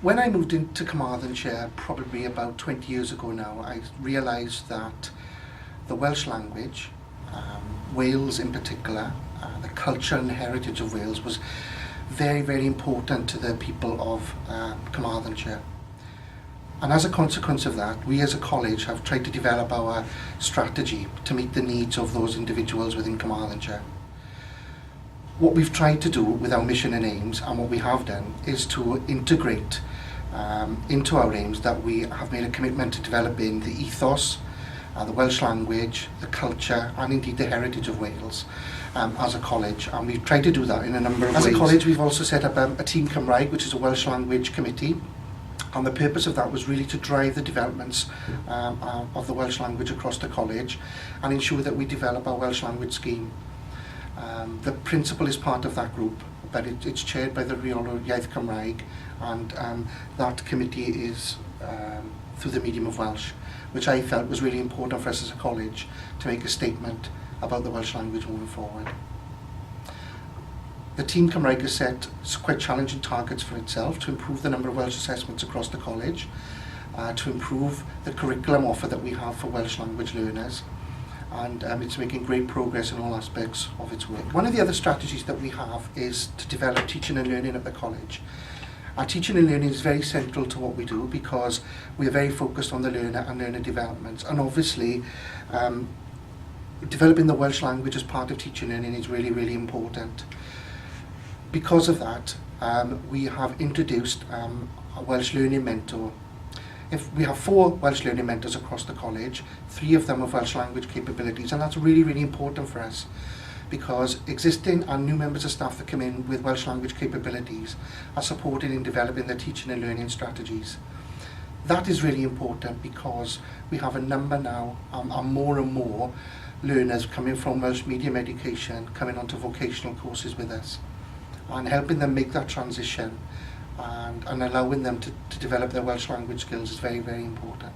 When I moved into Carmarthenshire, probably about 20 years ago now, I realised that the Welsh language, Wales in particular, the culture and heritage of Wales was very, very important to the people of Carmarthenshire. And as a consequence of that, we as a college have tried to develop our strategy to meet the needs of those individuals within Carmarthenshire. What we've tried to do with our mission and aims, and what we have done, is to integrate into our aims that we have made a commitment to developing the ethos, the Welsh language, the culture, and indeed the heritage of Wales as a college. And we've tried to do that in a number of ways. As a college, we've also set up a Team Cymraeg, which is a Welsh language committee. And the purpose of that was really to drive the developments of the Welsh language across the college and ensure that we develop our Welsh language scheme. The principal is part of that group, but it's chaired by the Rheolwr Iaith Cymraeg, and that committee is through the medium of Welsh, which I felt was really important for us as a college to make a statement about the Welsh language moving forward. The Team Cymraeg has set quite challenging targets for itself to improve the number of Welsh assessments across the college, to improve the curriculum offer that we have for Welsh language learners, and it's making great progress in all aspects of its work. One of the other strategies that we have is to develop teaching and learning at the college. Our teaching and learning is very central to what we do because we are very focused on the learner and learner development, and obviously developing the Welsh language as part of teaching and learning is really, really important. Because of that, we have introduced a Welsh Learning Mentor. We have 4 Welsh Learning Mentors across the college, 3 of them have Welsh language capabilities, and that's really, really important for us because existing and new members of staff that come in with Welsh language capabilities are supported in developing their teaching and learning strategies. That is really important because we have a number now, and more learners coming from Welsh medium education coming onto vocational courses with us, and helping them make that transition and allowing them to develop their Welsh language skills is very, very important.